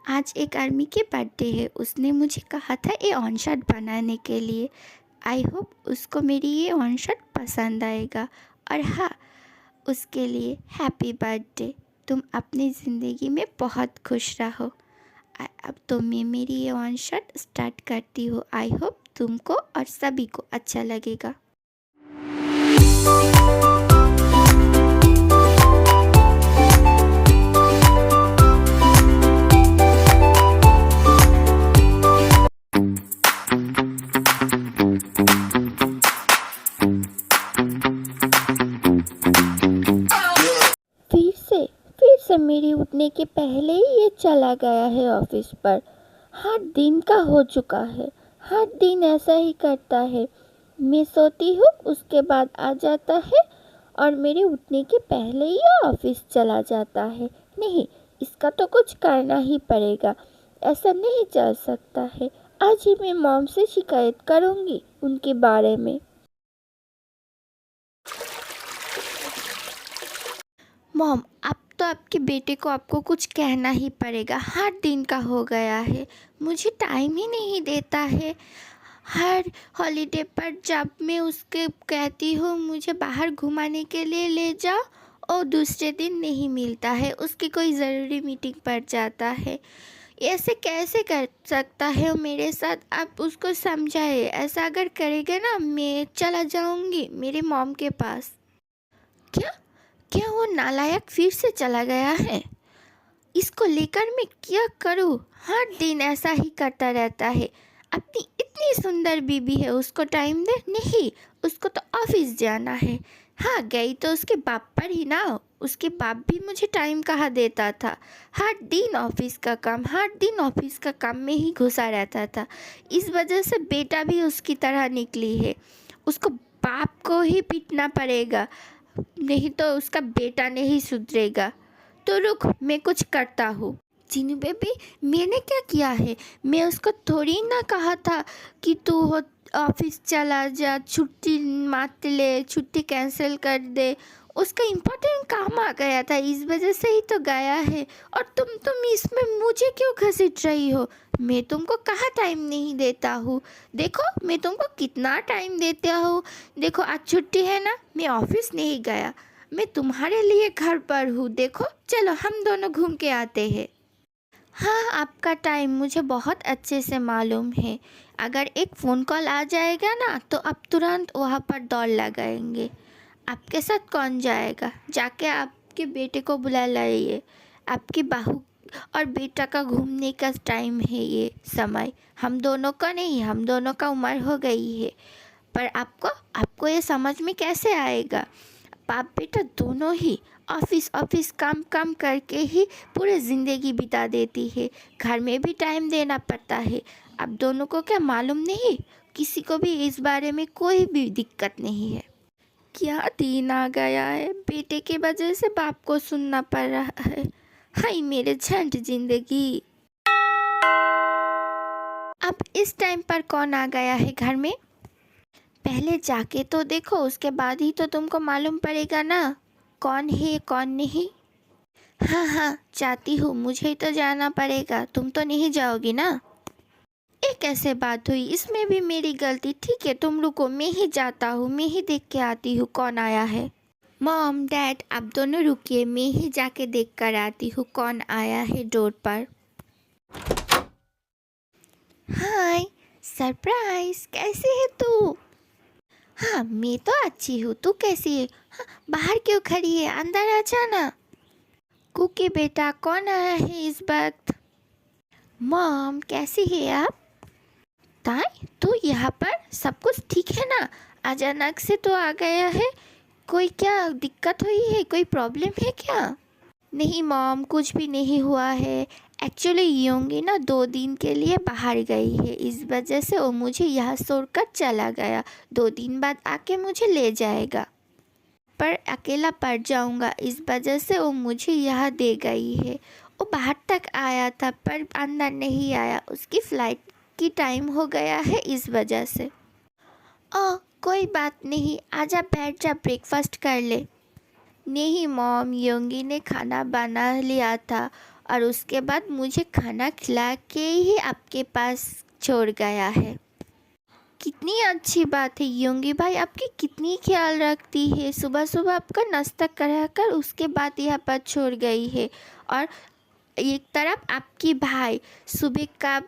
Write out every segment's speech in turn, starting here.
आज एक आर्मी के बर्थडे है। उसने मुझे कहा था ये ऑन शर्ट बनाने के लिए। आई होप उसको मेरी ये ऑन शर्ट पसंद आएगा। और हाँ, उसके लिए हैप्पी बर्थडे। तुम अपनी ज़िंदगी में बहुत खुश रहो। अब तो मैं मेरी ये ऑन शर्ट स्टार्ट करती हूँ। आई होप तुमको और सभी को अच्छा लगेगा। फिर से मेरी उठने के पहले ही ये चला गया है ऑफिस पर। हर दिन का हो चुका है। हर दिन ऐसा ही करता है। मैं सोती हूँ, उसके बाद आ जाता है और मेरे उठने के पहले ही ऑफिस चला जाता है। नहीं, इसका तो कुछ करना ही पड़ेगा। ऐसा नहीं चल सकता है। आज ही मैं मॉम से शिकायत करूँगी उनके बारे में। मॉम, अब तो आपके बेटे को आपको कुछ कहना ही पड़ेगा। हर दिन का हो गया है, मुझे टाइम ही नहीं देता है। हर हॉलीडे पर जब मैं उसके कहती हूँ मुझे बाहर घुमाने के लिए ले जाओ, और दूसरे दिन नहीं मिलता है। उसकी कोई ज़रूरी मीटिंग पड़ जाता है। ऐसे कैसे कर सकता है वो मेरे साथ? आप उसको समझाए। ऐसा अगर करेगा ना, मैं चला जाऊँगी मेरे मॉम के पास। क्या क्या वो नालायक फिर से चला गया है? इसको लेकर मैं क्या करूं? हर दिन ऐसा ही करता रहता है। अपनी इतनी सुंदर बीबी है, उसको टाइम दे? नहीं, उसको तो ऑफिस जाना है। हाँ, गई तो उसके बाप पर ही ना। उसके बाप भी मुझे टाइम कहाँ देता था। हर दिन ऑफिस का काम, हर दिन ऑफिस का काम में ही घुसा रहता था। इस वजह से बेटा भी उसकी तरह निकली है। उसको बाप को ही पीटना पड़ेगा, नहीं तो उसका बेटा नहीं सुधरेगा। तो रुक, मैं कुछ करता हूँ। जीनू बेबी, मैंने क्या किया है? मैं उसको थोड़ी ना कहा था कि तू हो ऑफिस चला जा, छुट्टी मत ले, छुट्टी कैंसिल कर दे। उसका इम्पोर्टेंट काम आ गया था, इस वजह से ही तो गया है। और तुम इसमें मुझे क्यों घसीट रही हो? मैं तुमको कहाँ टाइम नहीं देता हूँ? देखो, मैं तुमको कितना टाइम देता हूँ। देखो, आज छुट्टी है ना, मैं ऑफिस नहीं गया। मैं तुम्हारे लिए घर पर हूँ। देखो, चलो हम दोनों घूम के आते हैं। हाँ, आपका टाइम मुझे बहुत अच्छे से मालूम है। अगर एक फ़ोन कॉल आ जाएगा ना, तो आप तुरंत वहाँ पर दौड़ लगाएंगे। आपके साथ कौन जाएगा? जाके आपके बेटे को बुला लाइए। आपकी बहू और बेटा का घूमने का टाइम है ये समय। हम दोनों का नहीं, हम दोनों का उम्र हो गई है। पर आपको आपको ये समझ में कैसे आएगा? बाप बेटा दोनों ही ऑफिस ऑफिस काम काम करके ही पूरी ज़िंदगी बिता देती है। घर में भी टाइम देना पड़ता है। अब दोनों को क्या मालूम नहीं? किसी को भी इस बारे में कोई भी दिक्कत नहीं है। क्या दिन आ गया है, बेटे की वजह से बाप को सुनना पड़ रहा है। हाय मेरे झंड जिंदगी। अब इस टाइम पर कौन आ गया है घर में? पहले जाके तो देखो, उसके बाद ही तो तुमको मालूम पड़ेगा ना कौन है कौन नहीं। हाँ हाँ, जाती हूँ, मुझे तो जाना पड़ेगा। तुम तो नहीं जाओगी ना? ये कैसे बात हुई? इसमें भी मेरी गलती। ठीक है, तुम रुको, मैं ही जाता हूँ, मैं ही देख के आती हूँ कौन आया है। मॉम डैड, आप दोनों रुकिए, मैं ही जाके देख कर आती हूँ कौन आया है डोर पर। हाय, सरप्राइज, कैसी है तू? हाँ, मैं तो अच्छी हूँ, तू कैसी है? हाँ, बाहर क्यों खड़ी है, अंदर आ जाना। कुकी बेटा, कौन आया है इस वक्त? मॉम, कैसी है आप? ताई, तू यहाँ पर? सब कुछ ठीक है ना? अचानक से तो आ गया है। कोई क्या दिक्कत हुई है? कोई प्रॉब्लम है क्या? नहीं मॉम, कुछ भी नहीं हुआ है। एक्चुअली योंगी ना 2 दिन के लिए बाहर गई है, इस वजह से वो मुझे यहाँ छोड़कर चला गया। 2 दिन बाद आके मुझे ले जाएगा, पर अकेला पड़ जाऊँगा, इस वजह से वो मुझे यहाँ दे गई है। वो बाहर तक आया था पर अंदर नहीं आया, उसकी फ़्लाइट की टाइम हो गया है इस वजह से। ओह, कोई बात नहीं, आजा बैठ जा, ब्रेकफास्ट कर ले। नहीं मॉम, योंगी ने खाना बना लिया था और उसके बाद मुझे खाना खिला के ही आपके पास छोड़ गया है। कितनी अच्छी बात है योंगी भाई, आपकी कितनी ख्याल रखती है। सुबह सुबह आपका नाश्ता कराकर उसके बाद यहाँ पर छोड़ गई है। और एक तरफ आपकी भाई सुबह कब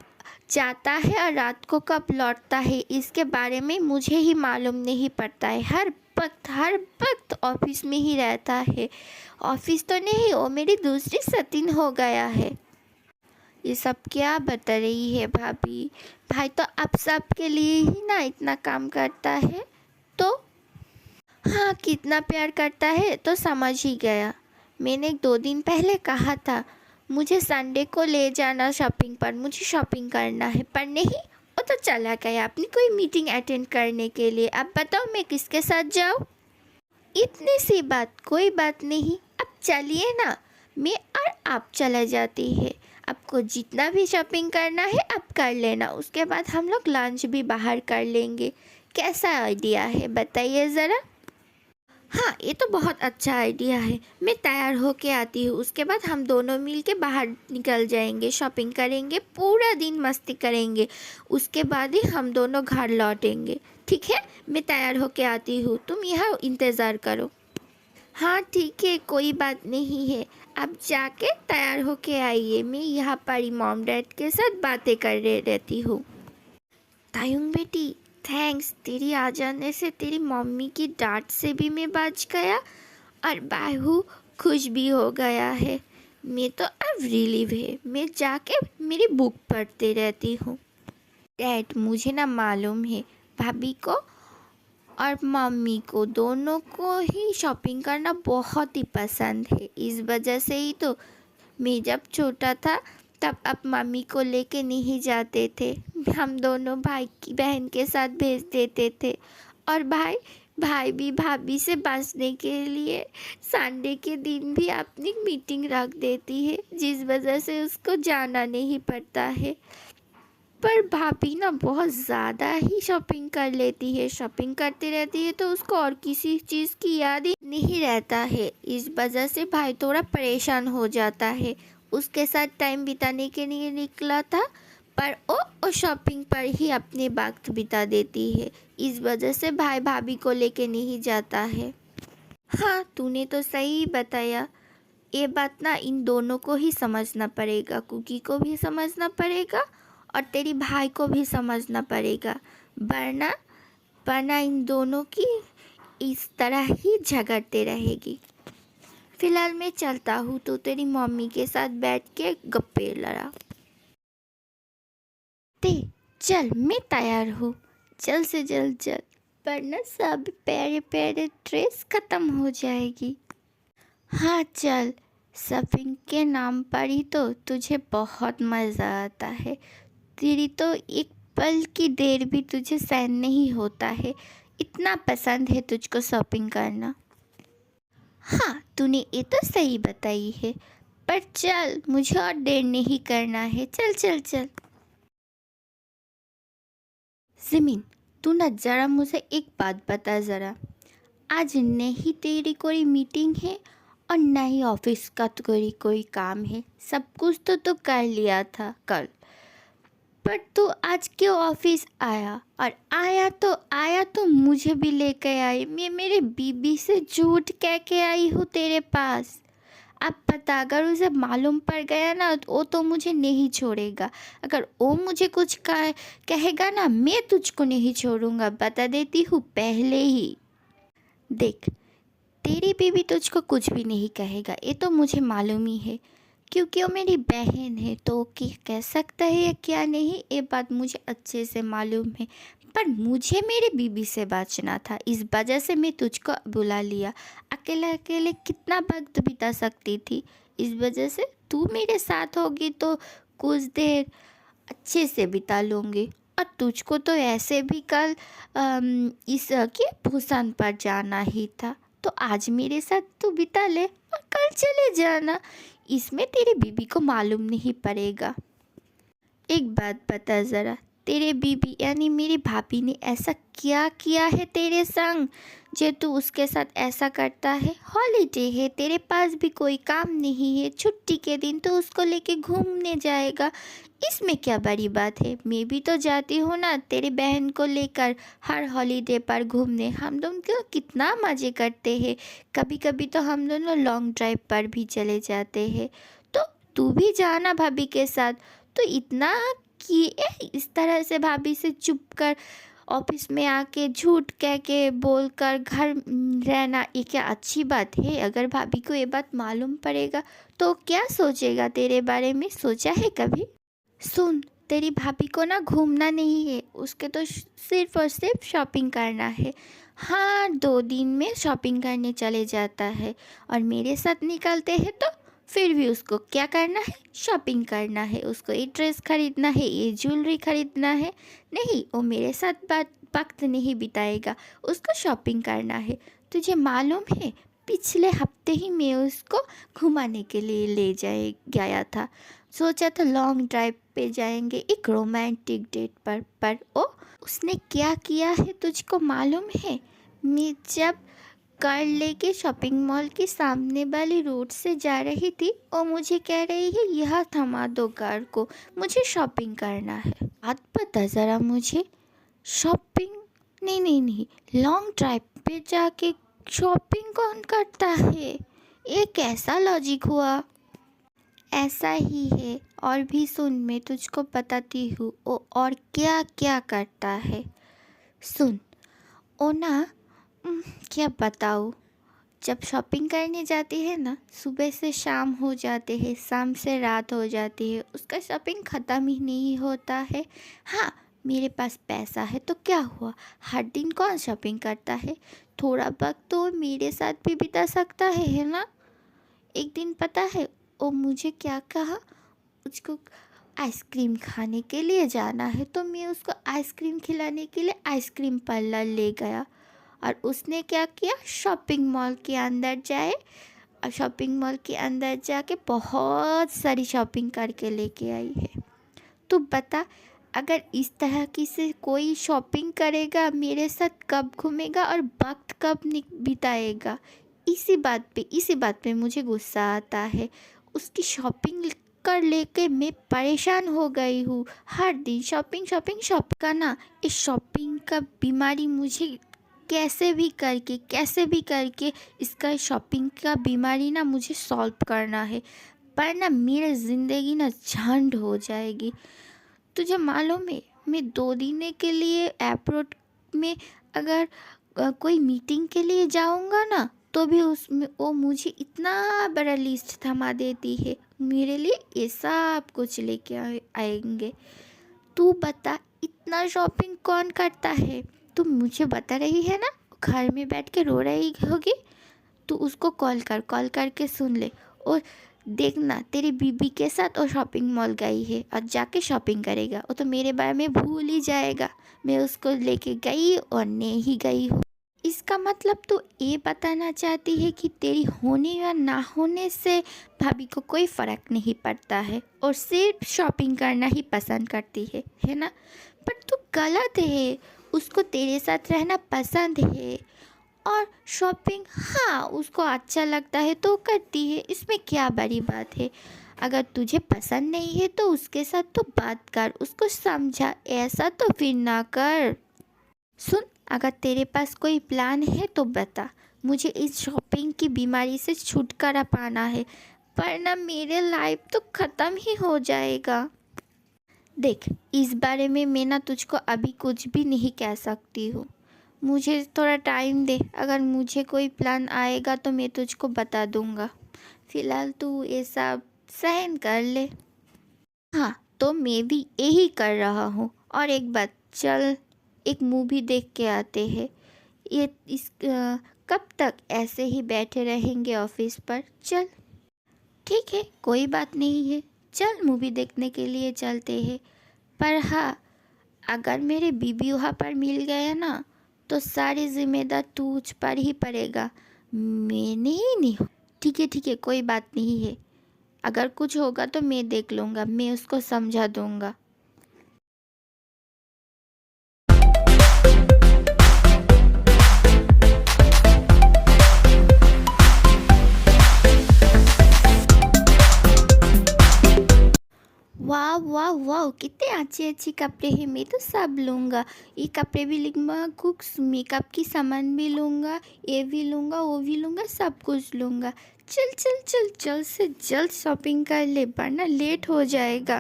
जाता है और रात को कब लौटता है, इसके बारे में मुझे ही मालूम नहीं पड़ता है। हर वक्त ऑफिस में ही रहता है। ऑफिस तो नहीं, वो मेरी दूसरी सतीन हो गया है। ये सब क्या बता रही है भाभी? भाई तो आप सबके लिए ही ना इतना काम करता है। तो हाँ, कितना प्यार करता है तो समझ ही गया। मैंने 2 दिन पहले कहा था मुझे संडे को ले जाना शॉपिंग पर, मुझे शॉपिंग करना है, पर नहीं, वो तो चला गया अपनी कोई मीटिंग अटेंड करने के लिए। अब बताओ मैं किसके साथ जाऊँ? इतनी सी बात, कोई बात नहीं, अब चलिए ना, मैं और आप चला जाती है। आपको जितना भी शॉपिंग करना है आप कर लेना, उसके बाद हम लोग लंच भी बाहर कर लेंगे। कैसा आइडिया है बताइए ज़रा? हाँ, ये तो बहुत अच्छा आइडिया है। मैं तैयार होके आती हूँ, उसके बाद हम दोनों मिल के बाहर निकल जाएंगे, शॉपिंग करेंगे, पूरा दिन मस्ती करेंगे, उसके बाद ही हम दोनों घर लौटेंगे। ठीक है, मैं तैयार होके आती हूँ, तुम यहाँ इंतज़ार करो। हाँ ठीक है, कोई बात नहीं है, आप जाके तैयार होके आइए, मैं यहाँ पर मॉम डैड के साथ बातें कर रहती हूँ। तायुंग बेटी, थैंक्स, तेरी आ जाने से तेरी मम्मी की डांट से भी मैं बच गया और बाहू खुश भी हो गया है। मैं तो अब रिलीव है, मैं जाके मेरी बुक पढ़ते रहती हूँ। डैड, मुझे ना मालूम है भाभी को और मम्मी को दोनों को ही शॉपिंग करना बहुत ही पसंद है। इस वजह से ही तो मैं जब छोटा था तब आप मम्मी को लेके नहीं जाते थे, हम दोनों भाई की बहन के साथ भेज देते थे। और भाई भी भाभी से बचने के लिए संडे के दिन भी अपनी मीटिंग रख देती है, जिस वजह से उसको जाना नहीं पड़ता है। पर भाभी ना बहुत ज़्यादा ही शॉपिंग कर लेती है, शॉपिंग करती रहती है, तो उसको और किसी चीज़ की याद ही नहीं रहता है। इस वजह से भाई थोड़ा परेशान हो जाता है। उसके साथ टाइम बिताने के लिए निकला था, पर वो शॉपिंग पर ही अपने वक्त बिता देती है। इस वजह से भाई भाभी को लेके नहीं जाता है। हाँ, तूने तो सही बताया। ये बात ना इन दोनों को ही समझना पड़ेगा, कुकी को भी समझना पड़ेगा और तेरी भाई को भी समझना पड़ेगा, वरना इन दोनों की इस तरह ही झगड़ते रहेगी। फिलहाल मैं चलता हूँ, तो तेरी मम्मी के साथ बैठ के गप्पे लड़ा ते। चल, मैं तैयार हूँ, जल्द से जल्द चल, वरना सब प्यारे प्यारे ड्रेस ख़त्म हो जाएगी। हाँ चल, शॉपिंग के नाम पर ही तो तुझे बहुत मज़ा आता है। तेरी तो एक पल की देर भी तुझे सहन नहीं होता है, इतना पसंद है तुझको शॉपिंग करना। हाँ, तूने ये तो सही बताई है, पर चल, मुझे और देर नहीं करना है, चल चल चल। ज़मीन, तू ना ज़रा मुझे एक बात बता ज़रा। आज नहीं तेरी कोई मीटिंग है और ना ही ऑफिस का तो कोई काम है, सब कुछ तो तू कर लिया था कल, पर तू आज क्यों ऑफिस आया? और आया तो मुझे भी लेके आई। मैं मेरे बीबी से झूठ कह के आई हूँ तेरे पास। अब पता, अगर उसे मालूम पड़ गया ना तो वो तो मुझे नहीं छोड़ेगा। अगर वो मुझे कुछ कहेगा ना, मैं तुझको नहीं छोड़ूंगा, बता देती हूँ पहले ही। देख, तेरी बीबी तुझको कुछ भी नहीं कहेगा, ये तो मुझे मालूम ही है, क्योंकि वो मेरी बहन है, तो वो कह सकता है या क्या नहीं, ये बात मुझे अच्छे से मालूम है। पर मुझे मेरी बीबी से बचना था, इस वजह से मैं तुझको बुला लिया। अकेले अकेले कितना वक्त बिता सकती थी, इस वजह से तू मेरे साथ होगी तो कुछ देर अच्छे से बिता लूँगी। और तुझको तो ऐसे भी कल इस के भूषण पर जाना ही था, तो आज मेरे साथ तू बिता ले और कल चले जाना, इसमें तेरी बीबी को मालूम नहीं पड़ेगा। एक बात बता ज़रा, तेरे बीबी यानी मेरी भाभी ने ऐसा क्या किया है तेरे संग जे तू उसके साथ ऐसा करता है? हॉलीडे है, तेरे पास भी कोई काम नहीं है, छुट्टी के दिन तो उसको लेके घूमने जाएगा, इसमें क्या बड़ी बात है? मैं भी तो जाती हूँ ना तेरी बहन को लेकर हर हॉलीडे पर घूमने। हम दोनों कितना मज़े करते हैं, कभी कभी तो हम दोनों लॉन्ग ड्राइव पर भी चले जाते हैं। तो तू भी जाना भाभी के साथ। तो इतना कि इस तरह से भाभी से चुप कर ऑफिस में आके झूठ कह के बोल कर घर रहना, ये क्या अच्छी बात है? अगर भाभी को ये बात मालूम पड़ेगा तो क्या सोचेगा तेरे बारे में? सोचा है कभी? सुन, तेरी भाभी को ना घूमना नहीं है, उसके तो सिर्फ और सिर्फ शॉपिंग करना है। हाँ, 2 दिन में शॉपिंग करने चले जाता है और मेरे साथ निकलते हैं तो फिर भी उसको क्या करना है? शॉपिंग करना है। उसको ये ड्रेस खरीदना है, ये ज्वेलरी खरीदना है। नहीं, वो मेरे साथ बात वक्त नहीं बिताएगा, उसको शॉपिंग करना है। तुझे मालूम है, पिछले हफ्ते ही मैं उसको घुमाने के लिए ले जाए गया था। सोचा था लॉन्ग ड्राइव पे जाएंगे, एक रोमांटिक डेट पर ओ उसने क्या किया है तुझको मालूम है? मैं जब कार लेके शॉपिंग मॉल के सामने वाली रोड से जा रही थी, और मुझे कह रही है यहाँ थमा दो कार को, मुझे शॉपिंग करना है। बात पता ज़रा मुझे, शॉपिंग? नहीं नहीं नहीं, लॉन्ग ड्राइव पे जाके शॉपिंग कौन करता है? ये कैसा लॉजिक हुआ? ऐसा ही है, और भी सुन, मैं तुझको बताती हूँ वो और क्या क्या करता है। सुन, ओ ना क्या बताऊँ, जब शॉपिंग करने जाती है ना, सुबह से शाम हो जाते हैं, शाम से रात हो जाती है, उसका शॉपिंग ख़त्म ही नहीं होता है। हाँ, मेरे पास पैसा है तो क्या हुआ, हर दिन कौन शॉपिंग करता है? थोड़ा वक्त तो मेरे साथ भी बिता सकता है ना? एक दिन पता है वो मुझे क्या कहा, उसको आइसक्रीम खाने के लिए जाना है, तो मैं उसको आइसक्रीम खिलाने के लिए आइसक्रीम पार्लर ले गया। और उसने क्या किया, शॉपिंग मॉल के अंदर जाए और शॉपिंग मॉल के अंदर जाके बहुत सारी शॉपिंग करके लेके आई है। तो बता, अगर इस तरह की से कोई शॉपिंग करेगा मेरे साथ, कब घूमेगा और वक्त कब बिताएगा? इसी बात पे मुझे गुस्सा आता है। उसकी शॉपिंग कर लेके मैं परेशान हो गई हूँ। हर दिन शॉपिंग शॉपिंग शॉप का ना, इस शॉपिंग का बीमारी मुझे कैसे भी करके इसका शॉपिंग का बीमारी ना मुझे सॉल्व करना है, पर ना मेरी ज़िंदगी ना झंड हो जाएगी। तुझे मालूम है, मैं 2 दिन के लिए एयरपोर्ट में अगर कोई मीटिंग के लिए जाऊंगा ना, तो भी उसमें वो मुझे इतना बड़ा लिस्ट थमा देती है, मेरे लिए ये सब कुछ लेके आएंगे। तू बता, इतना शॉपिंग कौन करता है? तू मुझे बता रही है ना, घर में बैठ के रो रही होगी। तू उसको कॉल करके सुन ले, और देखना तेरी बीबी के साथ वो शॉपिंग मॉल गई है और जाके शॉपिंग करेगा। वो तो मेरे बारे में भूल ही जाएगा, मैं उसको लेके गई और नहीं गई हूँ। इसका मतलब तू ये बताना चाहती है कि तेरी होने या ना होने से भाभी को कोई फ़र्क नहीं पड़ता है और सिर्फ शॉपिंग करना ही पसंद करती है ना? पर तू गलत है, उसको तेरे साथ रहना पसंद है, और शॉपिंग हाँ उसको अच्छा लगता है तो करती है, इसमें क्या बड़ी बात है? अगर तुझे पसंद नहीं है तो उसके साथ तो बात कर, उसको समझा, ऐसा तो फिर ना कर। सुन, अगर तेरे पास कोई प्लान है तो बता, मुझे इस शॉपिंग की बीमारी से छुटकारा पाना है, वरना मेरे लाइफ तो ख़त्म ही हो जाएगा। देख, इस बारे में मैं ना तुझको अभी कुछ भी नहीं कह सकती हूँ, मुझे थोड़ा टाइम दे, अगर मुझे कोई प्लान आएगा तो मैं तुझको बता दूँगा। फ़िलहाल तू ये सब सहन कर ले। हाँ, तो मैं भी यही कर रहा हूँ। और एक बात, चल एक मूवी देख के आते हैं। कब तक ऐसे ही बैठे रहेंगे ऑफिस पर? चल ठीक है, कोई बात नहीं है, चल मूवी देखने के लिए चलते हैं। पर हाँ, अगर मेरे बीबी वहाँ पर मिल गया ना, तो सारी जिम्मेदार तुझ पर ही पड़ेगा, मैंने ही नहीं। ठीक है, कोई बात नहीं है, अगर कुछ होगा तो मैं देख लूँगा, मैं उसको समझा दूँगा। वाह वाह वाह, कितने अच्छे अच्छे कपड़े हैं। मैं तो सब लूँगा। ये कपड़े भी लूँगा, कुछ मेकअप की सामान भी लूँगा, ये भी लूँगा, वो भी लूँगा, सब कुछ लूँगा। चल चल चल, जल्द से जल्द शॉपिंग कर ले वरना लेट हो जाएगा।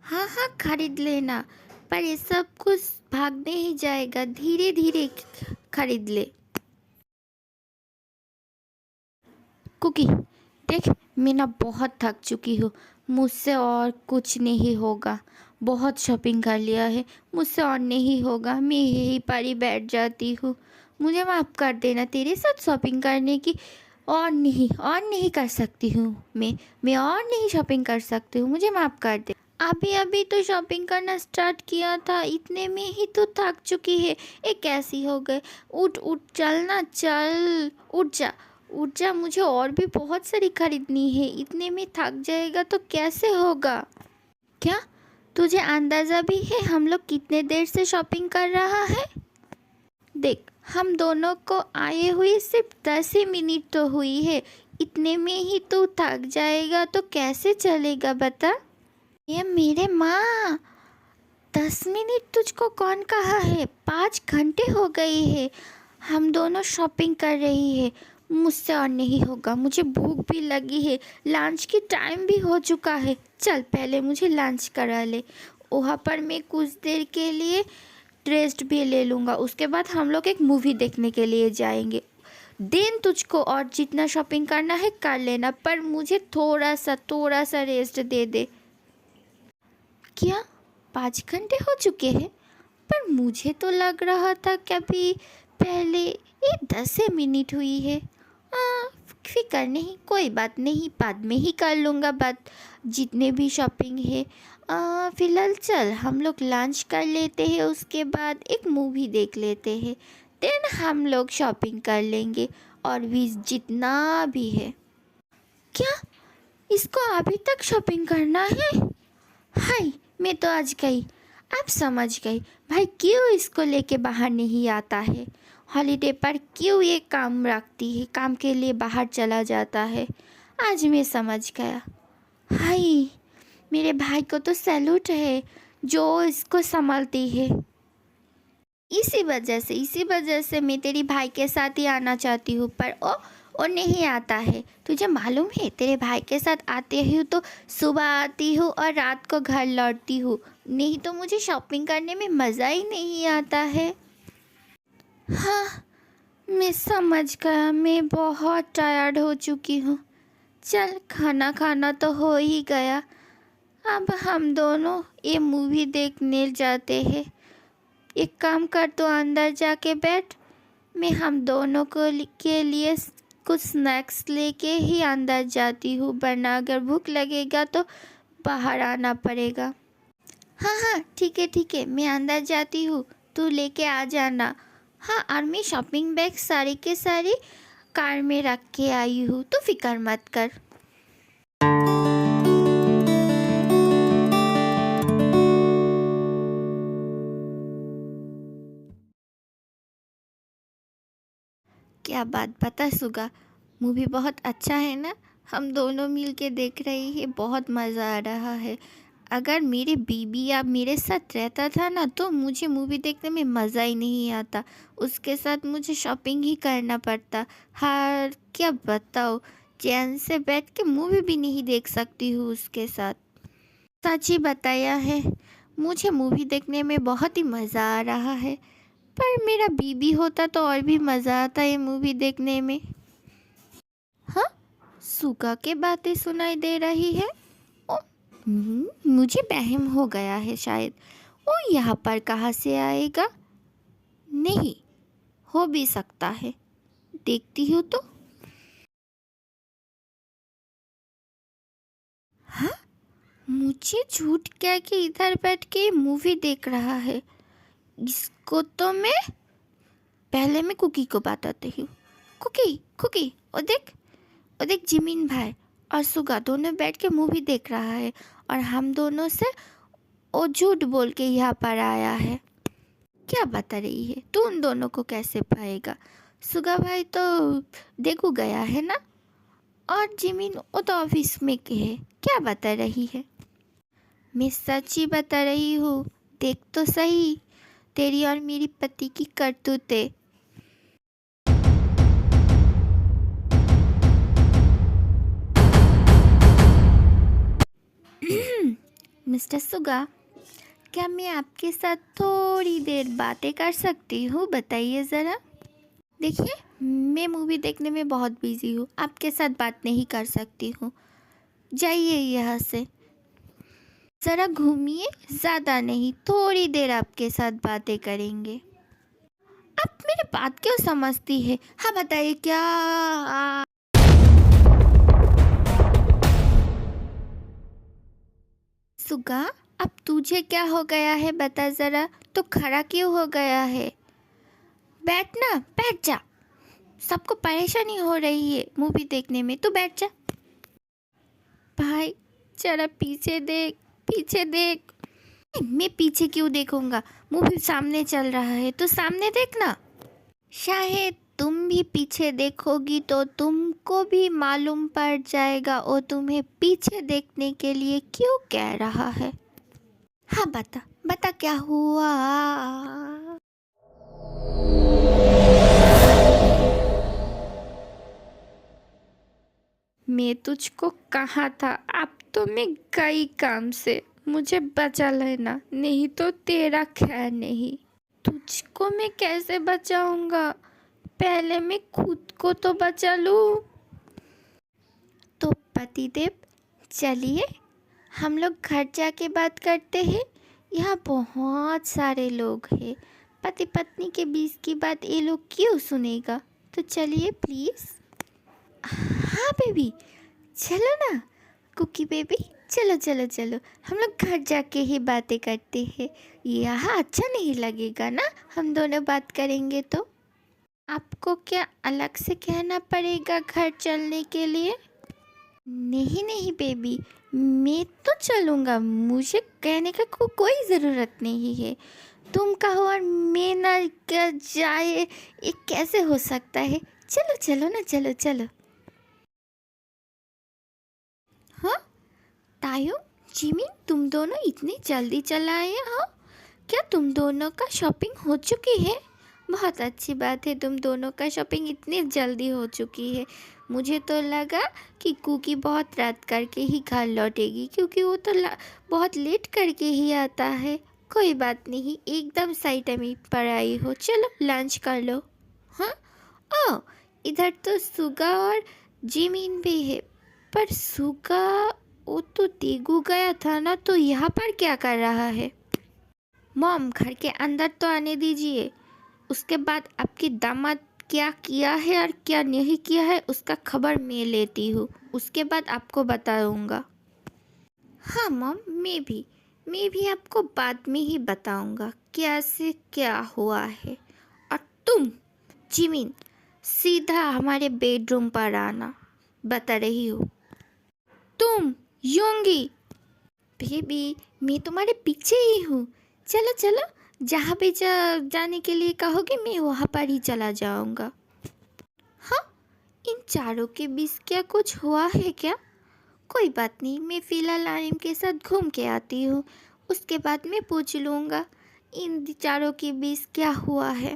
हाँ हाँ, खरीद लेना, पर ये सब कुछ भागने ही जाएगा, धीरे धीरे खरीद ले। कुकी, देख, मैं ना बहुत थक चुकी हूँ। मुझसे और कुछ नहीं होगा। बहुत शॉपिंग कर लिया है, मुझसे और नहीं होगा। मैं यहीं पर ही बैठ जाती हूँ। मुझे माफ़ कर देना, तेरे साथ शॉपिंग करने की और नहीं कर सकती हूँ। मैं और नहीं शॉपिंग कर सकती हूँ, मुझे माफ़ कर दे। अभी अभी तो शॉपिंग करना स्टार्ट किया था, इतने में ही तो थक चुकी है। ये कैसी हो गए। उठ उठ, चलना, चल, उठ जा, उठ जा। मुझे और भी बहुत सारी खरीदनी है, इतने में थक जाएगा तो कैसे होगा। क्या तुझे अंदाज़ा भी है हम लोग कितने देर से शॉपिंग कर रहा है? देख, हम दोनों को आए हुए सिर्फ 10 ही मिनट तो हुई है, इतने में ही तू थक जाएगा तो कैसे चलेगा बता। ये मेरे माँ, 10 मिनट तुझको कौन कहा है? 5 घंटे हो गए हैं, हम दोनों शॉपिंग कर रही है। मुझसे और नहीं होगा, मुझे भूख भी लगी है, लंच की टाइम भी हो चुका है। चल पहले मुझे लंच करा ले, वहाँ पर मैं कुछ देर के लिए रेस्ट भी ले लूँगा। उसके बाद हम लोग एक मूवी देखने के लिए जाएंगे। दिन तुझको और जितना शॉपिंग करना है कर लेना, पर मुझे थोड़ा सा रेस्ट दे दे। क्या 5 घंटे हो चुके हैं? पर मुझे तो लग रहा था कभी पहले ये 10 मिनट हुई है। फिक्र नहीं, कोई बात नहीं, बाद में ही कर लूँगा बात, जितने भी शॉपिंग है। फ़िलहाल चल हम लोग लंच कर लेते हैं, उसके बाद एक मूवी देख लेते हैं, देन हम लोग शॉपिंग कर लेंगे और भी जितना भी है। क्या इसको अभी तक शॉपिंग करना है? हाय, मैं तो आज गई। अब समझ गई भाई क्यों इसको लेके बाहर नहीं आता है। हॉलीडे पर क्यों ये काम रखती है, काम के लिए बाहर चला जाता है। आज मैं समझ गया। हाय, मेरे भाई को तो सैल्यूट है जो इसको संभालती है। इसी वजह से मैं तेरी भाई के साथ ही आना चाहती हूँ, पर वो नहीं आता है। तुझे मालूम है, तेरे भाई के साथ आती हूँ तो सुबह आती हूँ और रात को घर लौटती हूँ, नहीं तो मुझे शॉपिंग करने में मज़ा ही नहीं आता है। हाँ, मैं समझ गया, मैं बहुत टायर्ड हो चुकी हूँ। चल, खाना खाना तो हो ही गया, अब हम दोनों ये मूवी देखने जाते हैं। एक काम कर, तो अंदर जाके बैठ, मैं हम दोनों के लिए कुछ स्नैक्स लेके ही अंदर जाती हूँ, वरना अगर भूख लगेगा तो बाहर आना पड़ेगा। हाँ हाँ, ठीक है, मैं अंदर जाती हूँ, तू लेके आ जाना। हाँ, और मैं शॉपिंग बैग सारी के सारी कार में रख के आई हूँ, तो फिक्र मत कर। क्या बात बता सुगा, मूवी बहुत अच्छा है ना? हम दोनों मिल के देख रहे हैं, बहुत मज़ा आ रहा है। अगर मेरे बीबी या मेरे साथ रहता था ना तो मुझे मूवी देखने में मज़ा ही नहीं आता, उसके साथ मुझे शॉपिंग ही करना पड़ता। हाँ, क्या बताओ, चैन से बैठ के मूवी भी नहीं देख सकती हूँ उसके साथ। सच ही बताया है, मुझे मूवी देखने में बहुत ही मज़ा आ रहा है, पर मेरा बीबी होता तो और भी मज़ा आता है मूवी देखने में। हाँ, सुगा के बातें सुनाई दे रही है। ओ, मुझे वहम हो गया है शायद। वो यहाँ पर कहाँ से आएगा? नहीं, हो भी सकता है, देखती हूँ तो। हाँ, मुझे झूठ क्या कि इधर बैठ के मूवी देख रहा है। इसको तो मैं पहले मैं कुकी को बताती हूँ। कुकी कुकी, ओ देख, जिमिन भाई और सुगा दोनों बैठ के मूवी देख रहा है, और हम दोनों से वो झूठ बोल के यहाँ पर आया है। क्या बता रही है तू? उन दोनों को कैसे पाएगा? सुगा भाई तो देखो गया है ना, और जिमिन वो तो ऑफिस में के है। क्या बता रही है? मैं सच ही बता रही हूँ, देख तो सही तेरी और मेरी पति की करतूतें। मिस्टर सुगा, क्या मैं आपके साथ थोड़ी देर बातें कर सकती हूँ? बताइए ज़रा। देखिए, मैं मूवी देखने में बहुत बिजी हूँ, आपके साथ बात नहीं कर सकती हूँ। जाइए यहाँ से, ज़रा घूमिए, ज़्यादा नहीं, थोड़ी देर आपके साथ बातें करेंगे। आप मेरी बात क्यों समझती है? हाँ बताइए क्या। सुगा, अब तुझे क्या हो गया है बता ज़रा, तो खड़ा क्यों हो गया है? बैठ ना, बैठ जा। सबको परेशानी हो रही है मूवी देखने में, तो बैठ जा। भाई जरा पीछे देख, पीछे देख। मैं पीछे क्यों देखूंगा? मूवी सामने चल रहा है तो सामने देखना। शायद तुम भी पीछे देखोगी तो तुमको भी मालूम पड़ जाएगा वो तुम्हें पीछे देखने के लिए क्यों कह रहा है। हाँ बता, बता क्या हुआ। मैं तुझको कहा था, अब तो मैं गई काम से, मुझे बचा लेना, नहीं तो तेरा खैर नहीं। तुझको मैं कैसे बचाऊंगा? पहले मैं खुद को तो बचा लूं। तो पतिदेव, चलिए हम लोग घर जाके बात करते हैं। यहाँ बहुत सारे लोग हैं, पति पत्नी के बीच की बात ये लोग क्यों सुनेगा? तो चलिए प्लीज़। हाँ बेबी, चलो ना। कुकी बेबी, चलो चलो चलो, हम लोग घर जाके ही बातें करते हैं। यहाँ अच्छा नहीं लगेगा ना हम दोनों बात करेंगे तो। आपको क्या अलग से कहना पड़ेगा घर चलने के लिए? नहीं नहीं बेबी, मैं तो चलूँगा, मुझे कहने का कोई ज़रूरत नहीं है। तुम कहो और मैं ना जाए, ये कैसे हो सकता है? चलो चलो ना, चलो चलो। हाँ तायू, जिमी, तुम दोनों इतनी जल्दी चला आए हो? क्या तुम दोनों का शॉपिंग हो चुकी है? बहुत अच्छी बात है, तुम दोनों का शॉपिंग इतनी जल्दी हो चुकी है। मुझे तो लगा कि कुकी बहुत रात करके ही घर लौटेगी, क्योंकि वो तो बहुत लेट करके ही आता है। कोई बात नहीं, एकदम सही टाइम पर आई हो। चलो लंच कर लो। हाँ, ओ इधर तो सुगा और जिमिन भी है, पर सुगा वो तो तेगू गया था ना, तो यहाँ पर क्या कर रहा है? मॉम, घर के अंदर तो आने दीजिए, उसके बाद आपकी दामाद क्या किया है और क्या नहीं किया है उसका खबर मैं लेती हूँ, उसके बाद आपको बताऊँगा। हाँ मॉम, मैं भी आपको बाद में ही बताऊँगा कैसे क्या हुआ है। और तुम जिमिन, सीधा हमारे बेडरूम पर आना, बता रही हूँ। तुम योंगी, बेबी मैं तुम्हारे पीछे ही हूँ। चलो चलो, जहाँ भी जाने के लिए कहोगे मैं वहाँ पर ही चला जाऊँगा। हाँ, इन चारों के बीच क्या कुछ हुआ है क्या? कोई बात नहीं, मैं फ़िलहाल आरिम के साथ घूम के आती हूँ, उसके बाद मैं पूछ लूँगा इन चारों के बीच क्या हुआ है।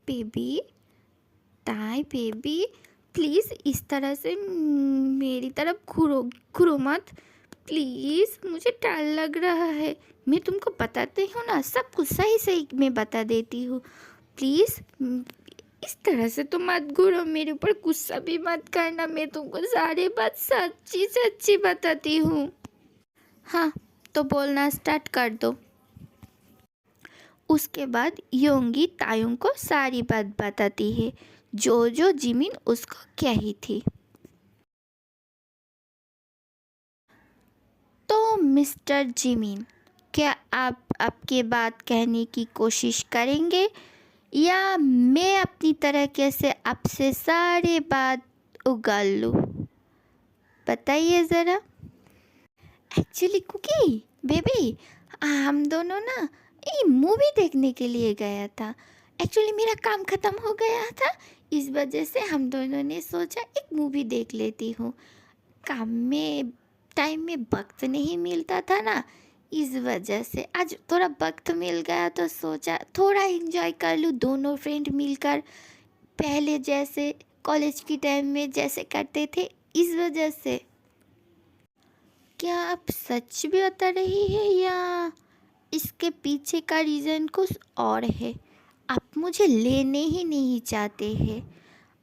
बेबी, ताई बेबी, प्लीज़ इस तरह से मेरी तरफ घूरो घूरो मत प्लीज़, मुझे डर लग रहा है। मैं तुमको बताती हूँ ना, सब कुछ सही सही मैं बता देती हूँ। प्लीज़ इस तरह से तो मत घूरो, मेरे ऊपर गुस्सा भी मत करना, मैं तुमको सारी बात सच्ची सच्ची बताती हूँ। हाँ, तो बोलना स्टार्ट कर दो। उसके बाद योंगी तायुंग को सारी बात बताती है, जो जो जिमिन उसको कही थी। तो मिस्टर जिमिन, क्या आप आपकी बात कहने की कोशिश करेंगे, या मैं अपनी तरीके से आपसे सारी बात उगल लूँ? बताइए ज़रा। एक्चुअली कुकी बेबी, हम दोनों ना ये मूवी देखने के लिए गया था। एक्चुअली मेरा काम ख़त्म हो गया था, इस वजह से हम दोनों ने सोचा एक मूवी देख लेती हूँ। काम में टाइम में वक्त नहीं मिलता था ना, इस वजह से आज थोड़ा वक्त मिल गया तो सोचा थोड़ा एंजॉय कर लूँ दोनों फ्रेंड मिलकर, पहले जैसे कॉलेज की टाइम में जैसे करते थे, इस वजह से। क्या आप सच भी बता रही है या इसके पीछे का रीज़न कुछ और है? आप मुझे लेने ही नहीं चाहते हैं,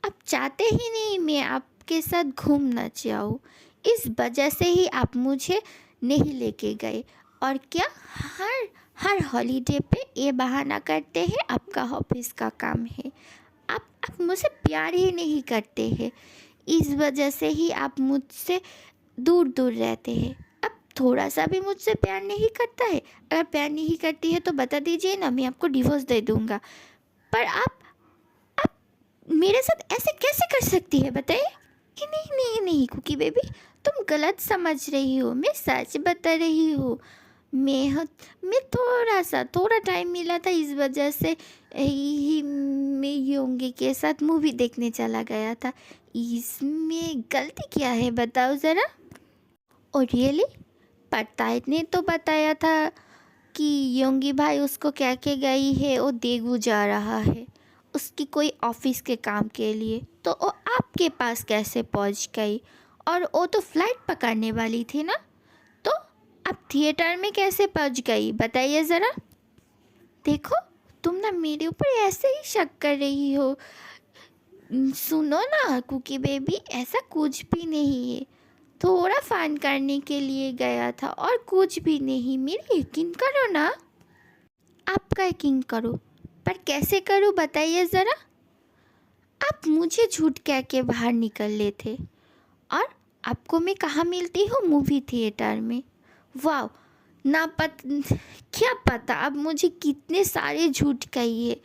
आप चाहते ही नहीं मैं आपके साथ घूमना चाहूँ, इस वजह से ही आप मुझे नहीं लेके गए। और क्या हर हर हॉलीडे पे ये बहाना करते हैं आपका ऑफिस का काम है। आप मुझसे प्यार ही नहीं करते हैं, इस वजह से ही आप मुझसे दूर दूर रहते हैं। अब थोड़ा सा भी मुझसे प्यार नहीं करता है, अगर प्यार नहीं करती है तो बता दीजिए ना, मैं आपको डिवोर्स दे दूँगा। पर आप मेरे साथ ऐसे कैसे कर सकती है बताइए? कि नहीं नहीं नहीं कुकी बेबी, तुम गलत समझ रही हो, मैं सच बता रही हूँ। मैं थोड़ा टाइम मिला था, इस वजह से ही मैं योंगी के साथ मूवी देखने चला गया था। इसमें गलती क्या है बताओ ज़रा। और रियली पता ने तो बताया था कि योंगी भाई उसको क्या के गई है, वो देगू जा रहा है उसकी कोई ऑफिस के काम के लिए, तो वो आपके पास कैसे पहुंच गई? और वो तो फ्लाइट पकड़ने वाली थी ना, तो आप थिएटर में कैसे पहुंच गई बताइए ज़रा। देखो तुम ना मेरे ऊपर ऐसे ही शक कर रही हो। सुनो ना कुकी बेबी, ऐसा कुछ भी नहीं है, थोड़ा फन करने के लिए गया था और कुछ भी नहीं, मेरी यकीन करो ना। आपका यकीन करो, पर कैसे करूँ बताइए ज़रा। आप मुझे झूठ कह के बाहर निकले थे और आपको मैं कहाँ मिलती हूँ? मूवी थिएटर में। वाह, ना क्या पता अब मुझे कितने सारे झूठ कहिए।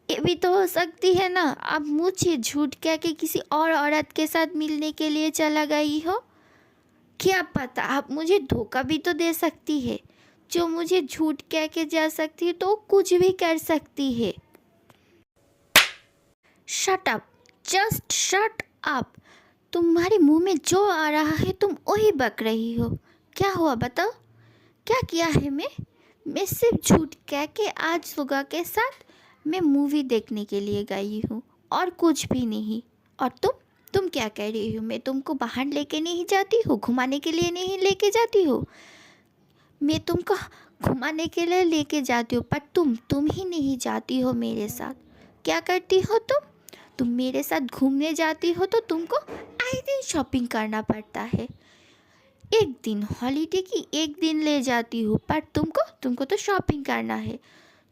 ये भी तो हो सकती है ना अब मुझे झूठ कह के किसी और औरत के साथ मिलने के लिए चला गई हो। क्या पता आप मुझे धोखा भी तो दे सकती है, जो मुझे झूठ कह के जा सकती है तो कुछ भी कर सकती है। Shut up, just shut up. तुम्हारे मुंह में जो आ रहा है तुम वही बक रही हो। क्या हुआ बताओ, क्या किया है मैं सिर्फ झूठ कह के आज सुगा के साथ मैं मूवी देखने के लिए गई हूँ और कुछ भी नहीं। और तुम क्या कह रही हो? मैं तुमको बाहर लेके नहीं जाती हूँ, घुमाने के लिए नहीं लेके जाती हूँ। मैं तुमको घुमाने के लिए लेके जाती हूँ, पर तुम ही नहीं जाती हो मेरे साथ। क्या करती हो तुम मेरे साथ घूमने जाती हो तो तुमको आए दिन शॉपिंग करना पड़ता है। एक दिन हॉलीडे की एक दिन ले जाती हूँ, पर तुमको तो शॉपिंग करना है।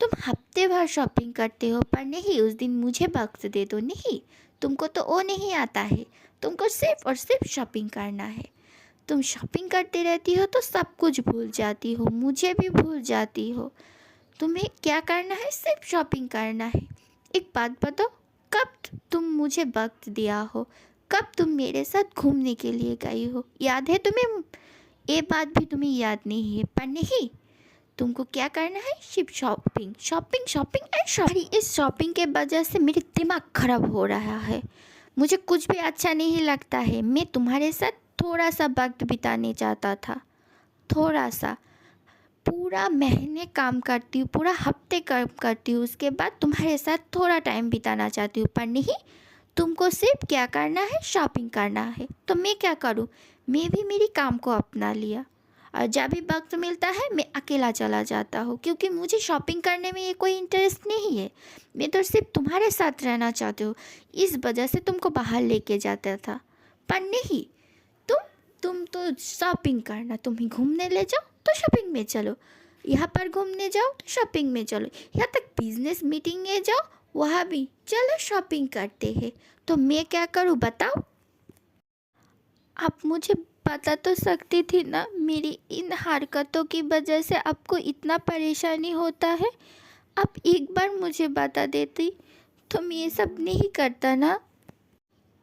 तुम हफ्ते भर शॉपिंग करते हो, पर नहीं उस दिन मुझे वक्त दे दो। नहीं, तुमको तो वो नहीं आता है, तुमको सिर्फ और सिर्फ शॉपिंग करना है। तुम शॉपिंग करते रहती हो तो सब कुछ भूल जाती हो, मुझे भी भूल जाती हो। तुम्हें क्या करना है? सिर्फ शॉपिंग करना है। एक बात बताओ, कब तुम मुझे वक्त दिया हो? कब तुम मेरे साथ घूमने के लिए गई हो? याद है तुम्हें? ये बात भी तुम्हें याद नहीं है, पर नहीं, तुमको क्या करना है? सिर्फ shopping shopping shopping and shopping. इस शॉपिंग के वजह से मेरे दिमाग खराब हो रहा है, मुझे कुछ भी अच्छा नहीं लगता है। मैं तुम्हारे साथ थोड़ा सा वक्त बिताने चाहता था, थोड़ा सा। पूरा महीने काम करती हूँ, पूरा हफ्ते काम करती हूँ, उसके बाद तुम्हारे साथ थोड़ा टाइम बिताना चाहती हूँ, पर नहीं, तुमको सिर्फ क्या करना है? शॉपिंग करना है। तो मैं क्या करूँ? मैं भी मेरी काम को अपना लिया और जब भी वक्त मिलता है मैं अकेला चला जाता हूँ, क्योंकि मुझे शॉपिंग करने में ये कोई इंटरेस्ट नहीं है। मैं तो सिर्फ तुम्हारे साथ रहना चाहती हूँ, इस वजह से तुमको बाहर लेके जाता था। पर नहीं, तुम तो शॉपिंग करना, तुम ही घूमने ले जाओ तो शॉपिंग में चलो, यहाँ पर घूमने जाओ तो शॉपिंग में चलो, यहाँ तक बिजनेस मीटिंग में जाओ वहाँ भी चलो शॉपिंग करते हैं। तो मैं क्या करूँ बताओ? आप मुझे बता तो सकती थी ना, मेरी इन हरकतों की वजह से आपको इतना परेशानी होता है। आप एक बार मुझे बता देती तो मैं ये सब नहीं करता ना।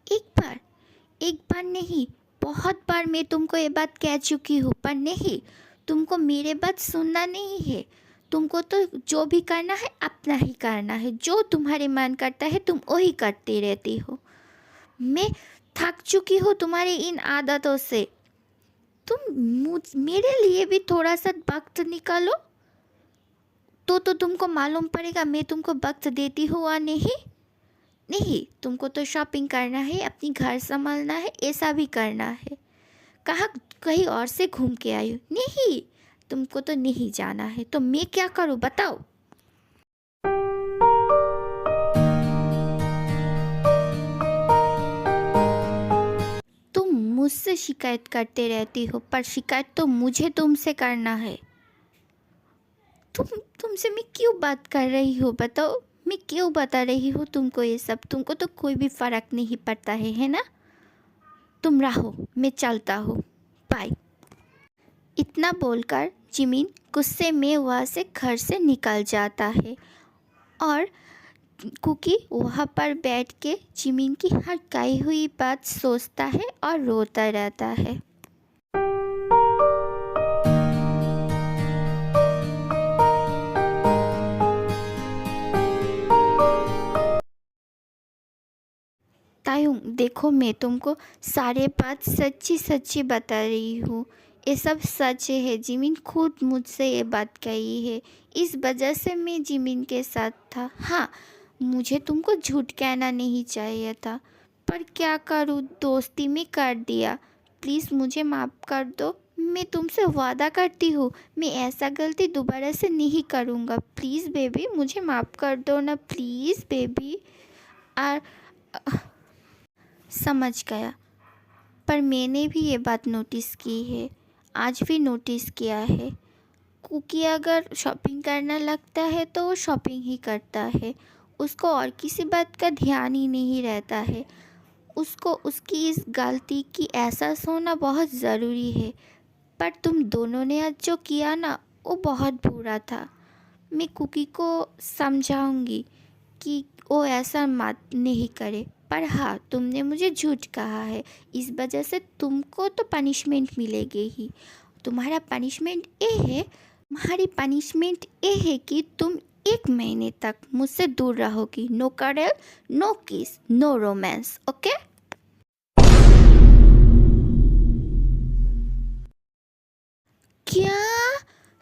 एक बार नहीं, बहुत बार मैं तुमको ये बात कह चुकी हूँ, पर नहीं, तुमको मेरे बात सुनना नहीं है। तुमको तो जो भी करना है अपना ही करना है, जो तुम्हारे मन करता है तुम वही करती रहती हो। मैं थक चुकी हूँ तुम्हारी इन आदतों से। तुम मेरे लिए भी थोड़ा सा वक्त निकालो तो तुमको मालूम पड़ेगा मैं तुमको वक्त देती हूँ या नहीं। नहीं, तुमको तो शॉपिंग करना है, अपनी घर संभालना है, ऐसा भी करना है। कहाँ कहीं और से घूम के आई हो? नहीं, तुमको तो नहीं जाना है, तो मैं क्या करूँ बताओ। तुम मुझसे शिकायत करते रहती हो, पर शिकायत तो मुझे तुमसे करना है। तुमसे मैं क्यों बात कर रही हूँ बताओ। मैं क्यों बता रही हूँ तुमको ये सब? तुमको तो कोई भी फर्क नहीं पड़ता है ना। तुम रहो, मैं चलता हूँ, बाय। इतना बोलकर जिमिन गुस्से में वहाँ से घर से निकल जाता है और कुकी वहाँ पर बैठ के जिमिन की हर कही हुई बात सोचता है और रोता रहता है। तायुंग, देखो मैं तुमको सारे बात सच्ची सच्ची बता रही हूँ। ये सब सच है। जिमिन खुद मुझसे ये बात कही है। इस वजह से मैं जिमिन के साथ था। हाँ, मुझे तुमको झूठ कहना नहीं चाहिए था, पर क्या करूँ, दोस्ती में कर दिया। प्लीज़ मुझे माफ़ कर दो। मैं तुमसे वादा करती हूँ मैं ऐसा गलती दोबारा से नहीं करूँगा। प्लीज़ बेबी, मुझे माफ़ कर दो ना, प्लीज़ बेबी। और समझ गया, पर मैंने भी ये बात नोटिस की है, आज भी नोटिस किया है। कुकी अगर शॉपिंग करना लगता है तो वो शॉपिंग ही करता है, उसको और किसी बात का ध्यान ही नहीं रहता है। उसको उसकी इस गलती की एहसास होना बहुत ज़रूरी है। पर तुम दोनों ने आज जो किया ना, वो बहुत बुरा था। मैं कुकी को समझाऊंगी कि वो ऐसा मत नहीं करे। पर हाँ, तुमने मुझे झूठ कहा है, इस वजह से तुमको तो पनिशमेंट मिलेगी ही। तुम्हारा पनिशमेंट ये है, तुम्हारी पनिशमेंट ये है कि तुम 1 महीने तक मुझसे दूर रहोगी। नो कडल, नो किस, नो रोमांस, ओके। क्या?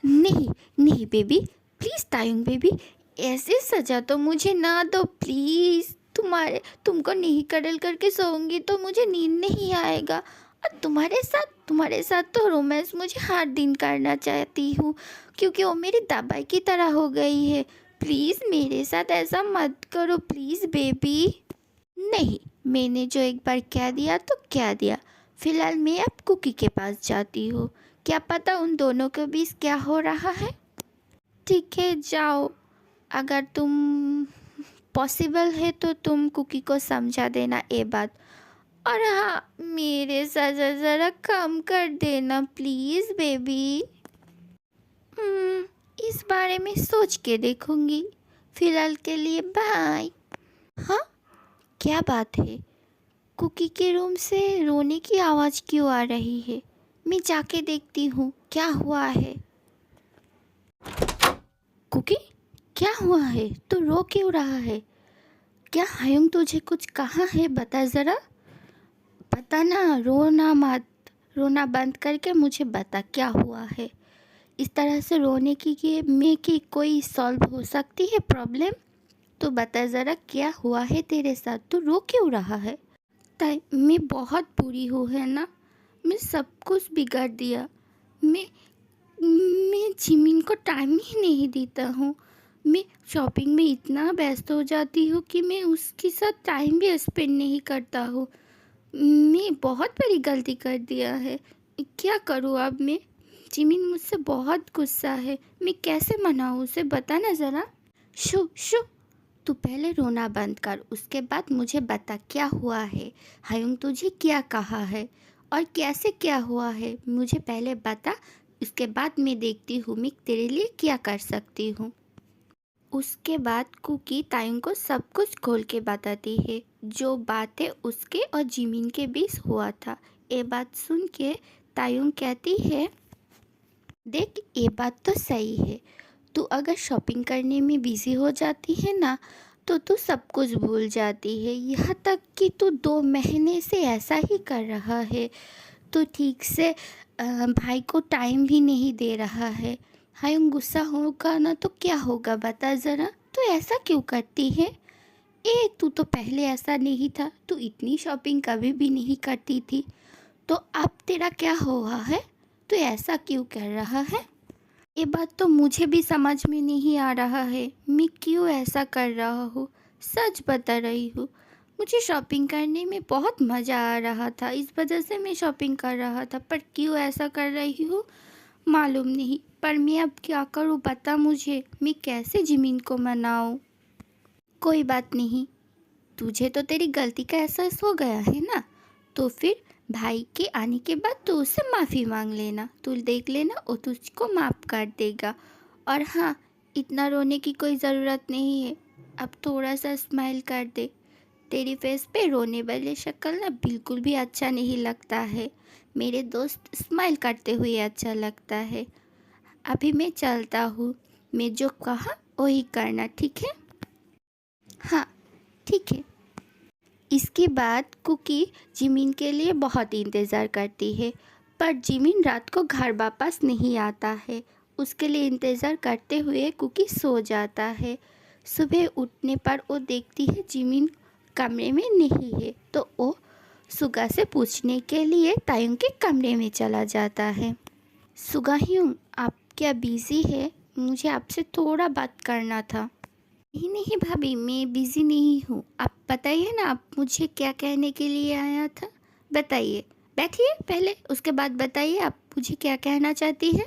नहीं नहीं बेबी, प्लीज़ तायुंग बेबी, ऐसे सजा तो मुझे ना दो प्लीज़। तुमको नहीं कडल करके सोऊंगी तो मुझे नींद नहीं आएगा। और तुम्हारे साथ तो रोमांस मुझे हर दिन करना चाहती हूँ, क्योंकि वो मेरी दवाई की तरह हो गई है। प्लीज़ मेरे साथ ऐसा मत करो प्लीज़ बेबी। नहीं, मैंने जो एक बार कह दिया तो कह दिया। फिलहाल मैं अब कुकी के पास जाती हूँ, क्या पता उन दोनों के बीच क्या हो रहा है। ठीक है, जाओ। अगर तुम पॉसिबल है तो तुम कुकी को समझा देना ये बात। और हाँ, मेरे सजा ज़रा कम कर देना प्लीज़ बेबी। इस बारे में सोच के देखूँगी। फ़िलहाल के लिए बाय। हाँ, क्या बात है? कुकी के रूम से रोने की आवाज़ क्यों आ रही है? मैं जाके देखती हूँ क्या हुआ है। कुकी, क्या हुआ है? तू रो क्यों रहा है? क्या हायुंग तुझे कुछ कहा है? बता ज़रा, बता ना, रोना मत। रोना बंद करके मुझे बता क्या हुआ है। इस तरह से रोने की कोई सॉल्व हो सकती है प्रॉब्लम? तो बता ज़रा क्या हुआ है तेरे साथ, तू रो क्यों रहा है? ताई, मैं बहुत बुरी हूँ है ना, मैं सब कुछ बिगाड़ दिया। मैं जिमिन को टाइम ही नहीं देता हूँ। मैं शॉपिंग में इतना व्यस्त हो जाती हूँ कि मैं उसके साथ टाइम भी स्पेंड नहीं करता हूँ। मैं बहुत बड़ी गलती कर दिया है। क्या करूँ अब मैं? जिमिन मुझसे बहुत गुस्सा है, मैं कैसे मनाऊँ उसे, बता ना ज़रा। शु शु, तू पहले रोना बंद कर, उसके बाद मुझे बता क्या हुआ है। हायुंग तुझे क्या कहा है और कैसे क्या हुआ है, मुझे पहले बता। उसके बाद मैं देखती हूँ मैं तेरे लिए क्या कर सकती हूँ। उसके बाद कुकी तायुंग को सब कुछ खोल के बताती है, जो बातें उसके और जिमिन के बीच हुआ था। ये बात सुन के तायुंग कहती है, देख ये बात तो सही है, तू अगर शॉपिंग करने में बिज़ी हो जाती है ना, तो तू सब कुछ भूल जाती है। यहाँ तक कि तू 2 महीने से ऐसा ही कर रहा है। तू ठीक से भाई को टाइम भी नहीं दे रहा है। हाय गुस्सा होगा ना तो क्या होगा बता ज़रा? तू ऐसा क्यों करती है? तू तो पहले ऐसा नहीं था, तू इतनी शॉपिंग कभी भी नहीं करती थी। तो अब तेरा क्या हुआ है? तू ऐसा क्यों कर रहा है? ये बात तो मुझे भी समझ में नहीं आ रहा है, मैं क्यों ऐसा कर रहा हूँ। सच बता रही हूँ, मुझे शॉपिंग करने में बहुत मज़ा आ रहा था, इस वजह से मैं शॉपिंग कर रहा था। पर क्यों ऐसा कर रही हूँ मालूम नहीं। पर मैं अब क्या करूँ बता मुझे, मैं कैसे जिमिन को मनाऊँ? कोई बात नहीं, तुझे तो तेरी गलती का एहसास हो गया है ना, तो फिर भाई के आने के बाद तू उससे माफ़ी मांग लेना। तू देख लेना वो तुझको माफ़ कर देगा। और हाँ, इतना रोने की कोई ज़रूरत नहीं है। अब थोड़ा सा स्माइल कर दे। तेरी फेस पे रोने वाले शक्ल ना बिल्कुल भी अच्छा नहीं लगता है। मेरे दोस्त स्माइल करते हुए अच्छा लगता है। अभी मैं चलता हूँ, मैं जो कहा वही करना, ठीक है? हाँ, ठीक है। इसके बाद कुकी जिमिन के लिए बहुत इंतज़ार करती है, पर जिमिन रात को घर वापस नहीं आता है। उसके लिए इंतज़ार करते हुए कुकी सो जाता है। सुबह उठने पर वो देखती है जिमिन कमरे में नहीं है, तो वो सुगा से पूछने के लिए तायुंग के कमरे में चला जाता है। सुगाह्यूंग, आप क्या बिज़ी है? मुझे आपसे थोड़ा बात करना था। नहीं नहीं भाभी, मैं बिज़ी नहीं हूँ। आप बताइए ना, आप मुझे क्या कहने के लिए आया था? बताइए, बैठिए पहले, उसके बाद बताइए आप मुझे क्या कहना चाहती है।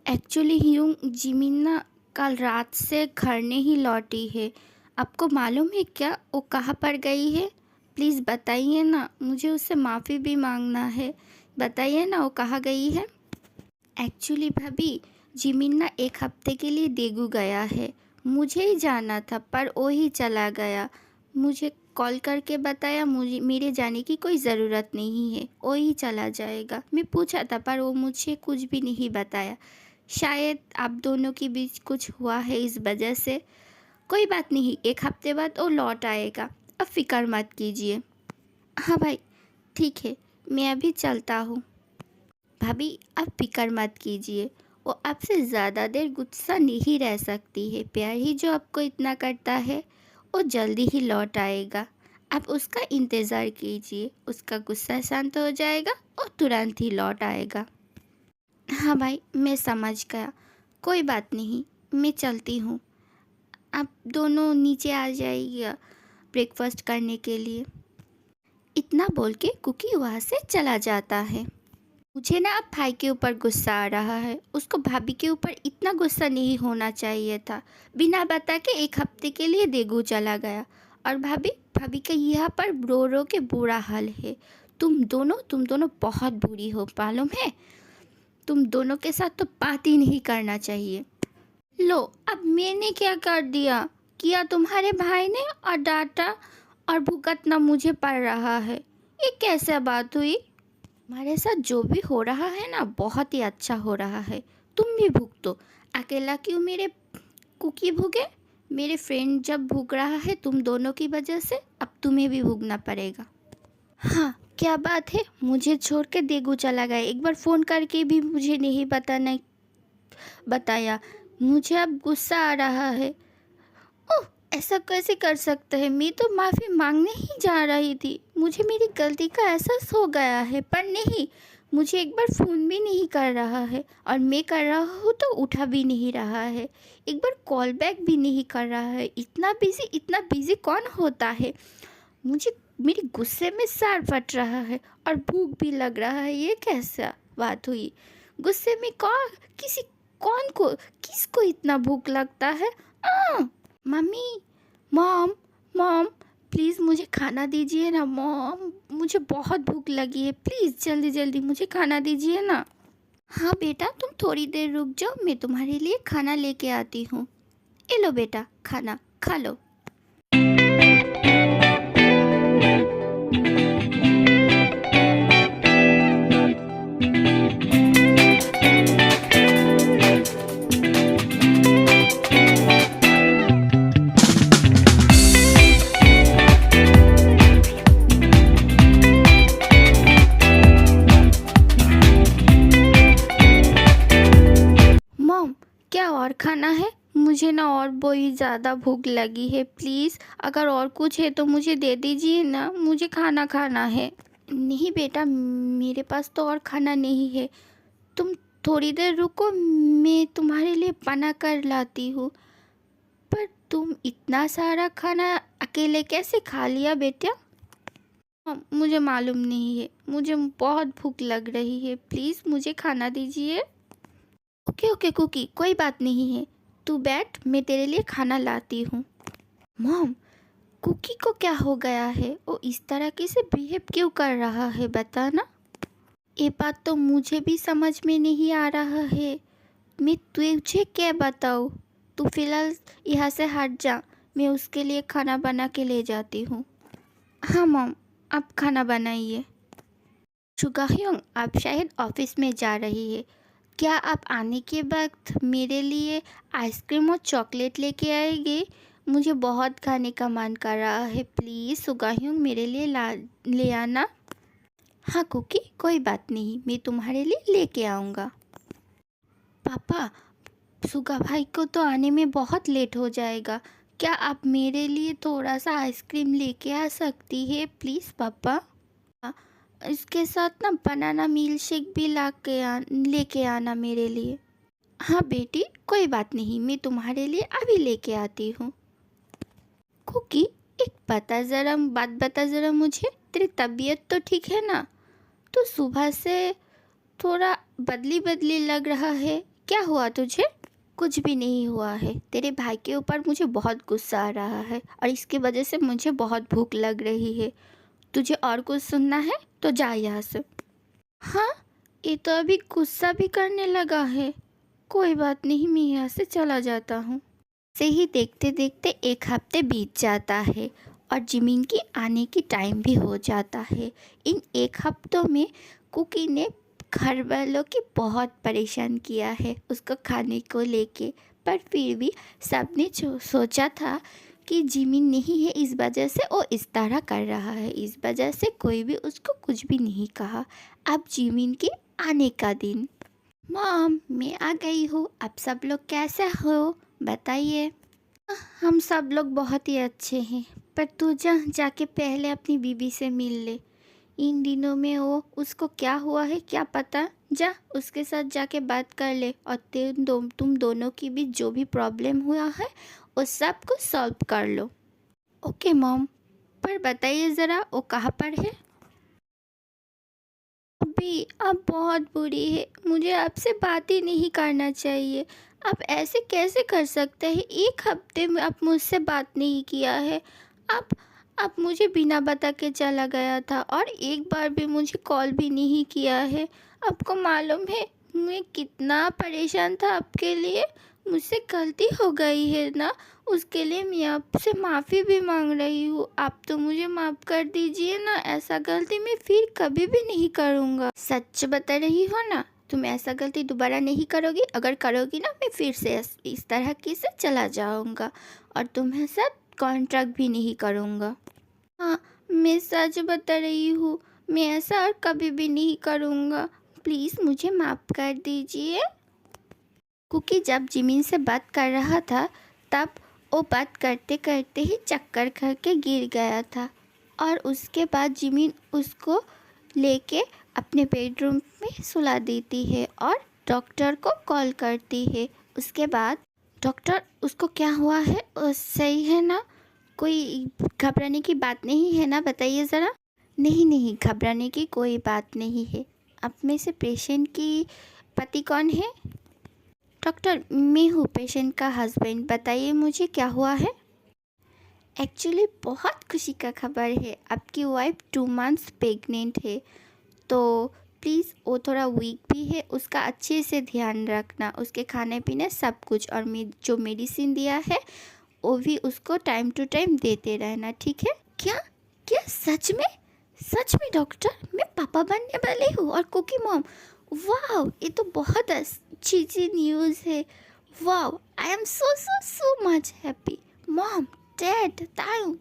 एक्चुअली यूँ जिमिन ना कल रात से घर नहीं लौटी है। आपको मालूम है क्या वो कहाँ पर गई है? प्लीज़ बताइए ना, मुझे उससे माफ़ी भी मांगना है। बताइए ना वो कहाँ गई है। एक्चुअली भाभी, जिमिन ना 1 हफ्ते के लिए देगू गया है। मुझे ही जाना था पर वो ही चला गया। मुझे कॉल करके बताया मुझे मेरे जाने की कोई ज़रूरत नहीं है, वो ही चला जाएगा। मैं पूछा था पर वो मुझे कुछ भी नहीं बताया। शायद आप दोनों के बीच कुछ हुआ है इस वजह से। कोई बात नहीं, 1 हफ्ते बाद वो लौट आएगा, अब फिक्र मत कीजिए। हाँ भाई, ठीक है, मैं अभी चलता हूँ। भाभी, आप फिक्र मत कीजिए, वो आपसे ज़्यादा देर गुस्सा नहीं रह सकती है। प्यार ही जो आपको इतना करता है, वो जल्दी ही लौट आएगा। आप उसका इंतज़ार कीजिए, उसका गुस्सा शांत हो जाएगा और तुरंत ही लौट आएगा। हाँ भाई, मैं समझ गया, कोई बात नहीं, मैं चलती हूँ। आप दोनों नीचे आ जाइए ब्रेकफास्ट करने के लिए। इतना बोल के कुकी वहाँ से चला जाता है। मुझे ना अब भाई के ऊपर गुस्सा आ रहा है। उसको भाभी के ऊपर इतना गुस्सा नहीं होना चाहिए था। बिना बता के 1 हफ्ते के लिए देगू चला गया। और भाभी भाभी का यहाँ पर रो रो के बुरा हाल है। तुम दोनों बहुत बुरी हो, मालूम है? तुम दोनों के साथ तो बात ही नहीं करना चाहिए। लो, अब मैंने क्या कर दिया? किया तुम्हारे भाई ने और डांटा, और भुगतना मुझे पड़ रहा है। ये कैसे बात हुई? हमारे साथ जो भी हो रहा है ना, बहुत ही अच्छा हो रहा है। तुम भी भुगतो, अकेला क्यों मेरे कुकी भुगे? मेरे फ्रेंड जब भुग रहा है तुम दोनों की वजह से, अब तुम्हें भी भुगना पड़ेगा। हाँ, क्या बात है, मुझे छोड़ के देगू चला गया। एक बार फ़ोन करके भी मुझे नहीं बताया। मुझे अब गुस्सा आ रहा है। ओह, ऐसा कैसे कर सकते हैं? मैं तो माफ़ी मांगने ही जा रही थी। मुझे मेरी गलती का एहसास हो गया है, पर नहीं, मुझे एक बार फ़ोन भी नहीं कर रहा है, और मैं कर रहा हूँ तो उठा भी नहीं रहा है। एक बार कॉल बैक भी नहीं कर रहा है। इतना बिज़ी कौन होता है? मुझे मेरे गुस्से में सर फट रहा है और भूख भी लग रहा है। ये कैसा बात हुई? गुस्से में किसको इतना भूख लगता है? मम्मी, मॉम, मॉम, प्लीज़ मुझे खाना दीजिए ना। मॉम, मुझे बहुत भूख लगी है, प्लीज़ जल्दी जल्दी मुझे खाना दीजिए ना। हाँ बेटा, तुम थोड़ी देर रुक जाओ, मैं तुम्हारे लिए खाना लेके आती हूँ। ये लो बेटा, खाना खा लो। खाना है? मुझे ना और बहुत ज़्यादा भूख लगी है, प्लीज़ अगर और कुछ है तो मुझे दे दीजिए ना, मुझे खाना खाना है। नहीं बेटा, मेरे पास तो और खाना नहीं है। तुम थोड़ी देर रुको, मैं तुम्हारे लिए बना कर लाती हूँ। पर तुम इतना सारा खाना अकेले कैसे खा लिया बेटा? हाँ, मुझे मालूम नहीं है, मुझे बहुत भूख लग रही है, प्लीज़ मुझे खाना दीजिए। ओके ओके कुकी, कोई बात नहीं है, तू बैठ, मैं तेरे लिए खाना लाती हूँ। मॉम, कुकी को क्या हो गया है? वो इस तरह कैसे बिहेव क्यों कर रहा है, बता ना। ये बात तो मुझे भी समझ में नहीं आ रहा है, मैं तुझे क्या बताऊँ। तू फिलहाल यहाँ से हट जा, मैं उसके लिए खाना बना के ले जाती हूँ। हाँ मॉम, आप खाना बनाइए। शुगाह्योंग, आप शायद ऑफिस में जा रही है, क्या आप आने के वक्त मेरे लिए आइसक्रीम और चॉकलेट लेके आएंगे? मुझे बहुत खाने का मन कर रहा है, प्लीज़ शुगाह्योंग मेरे लिए ले आना। हाँ कुकी, कोई बात नहीं, मैं तुम्हारे लिए लेके आऊँगा। पापा, सुगा भाई को तो आने में बहुत लेट हो जाएगा, क्या आप मेरे लिए थोड़ा सा आइसक्रीम लेके आ सकती है प्लीज़ पापा? इसके साथ ना बनाना मिल्क शेक भी लेके आना मेरे लिए। हाँ बेटी, कोई बात नहीं, मैं तुम्हारे लिए अभी लेके आती हूँ। कुकी, एक बात बता ज़रा मुझे, तेरी तबीयत तो ठीक है ना? तो सुबह से थोड़ा बदली बदली लग रहा है, क्या हुआ तुझे? कुछ भी नहीं हुआ है, तेरे भाई के ऊपर मुझे बहुत गुस्सा आ रहा है और इसकी वजह से मुझे बहुत भूख लग रही है। तुझे और कुछ सुनना है तो जा यहाँ से। हाँ, ये तो अभी गुस्सा भी करने लगा है। कोई बात नहीं, मैं यहाँ से चला जाता हूँ। से ही देखते देखते एक हफ्ते बीत जाता है और जिमिन की आने की टाइम भी हो जाता है। इन एक हफ्तों में कुकी ने घर वालों की बहुत परेशान किया है उसको खाने को लेके, पर फिर भी सबने जो सोचा था कि जिमिन नहीं है इस वजह से वो इस तरह कर रहा है, इस वजह से कोई भी उसको कुछ भी नहीं कहा। अब जिमिन के आने का दिन। मॉम, मैं आ गई हूँ, आप सब लोग कैसे हो बताइए। हम सब लोग बहुत ही अच्छे हैं, पर तू जाके पहले अपनी बीबी से मिल ले। इन दिनों में वो उसको क्या हुआ है क्या पता, जा उसके साथ जाके बात कर ले और तुम दोनों की भी जो भी प्रॉब्लम हुआ है वो सब को सॉल्व कर लो। ओके मॉम, पर बताइए ज़रा वो कहाँ पर है? अभी आप बहुत बुरी है, मुझे आपसे बात ही नहीं करना चाहिए। आप ऐसे कैसे कर सकते हैं? एक हफ्ते में आप मुझसे बात नहीं किया है। आप आप मुझे बिना बता के चला गया था और एक बार भी मुझे कॉल भी नहीं किया है। आपको मालूम है मैं कितना परेशान था आपके लिए। मुझसे गलती हो गई है ना, उसके लिए मैं आपसे माफ़ी भी मांग रही हूँ। आप तो मुझे माफ़ कर दीजिए ना, ऐसा गलती मैं फिर कभी भी नहीं करूँगा। सच बता रही हो ना, तुम ऐसा गलती दोबारा नहीं करोगी? अगर करोगी ना मैं फिर से इस तरह की से चला जाऊँगा और तुम्हें साथ कॉन्ट्रैक्ट भी नहीं करूँगा। हाँ, मैं सच बता रही हूँ, मैं ऐसा और कभी भी नहीं करूँगा, प्लीज़ मुझे माफ़ कर दीजिए। कुकी जब जिमिन से बात कर रहा था तब वो बात करते करते ही चक्कर करके गिर गया था और उसके बाद जिमिन उसको लेके अपने बेडरूम में सुला देती है और डॉक्टर को कॉल करती है। उसके बाद डॉक्टर, उसको क्या हुआ है, सही है ना? कोई घबराने की बात नहीं है ना, बताइए ज़रा। नहीं नहीं, घबराने की कोई बात नहीं है। आप में से पेशेंट की पति कौन है? डॉक्टर, मैं हूँ पेशेंट का हस्बैंड, बताइए मुझे क्या हुआ है? एक्चुअली बहुत खुशी का खबर है, आपकी वाइफ 2 मंथ्स प्रेग्नेंट है, तो प्लीज़ वो थोड़ा वीक भी है, उसका अच्छे से ध्यान रखना, उसके खाने पीने सब कुछ, और मैं जो मेडिसिन दिया है वो भी उसको टाइम टू टाइम देते रहना, ठीक है? क्या क्या सच में डॉक्टर, मैं पापा बनने वाली हूँ और कुकी मॉम। वाह, ये तो बहुत अच्छी न्यूज़ है। वाह, I am so so so much happy. Mom, dad, ताऊ,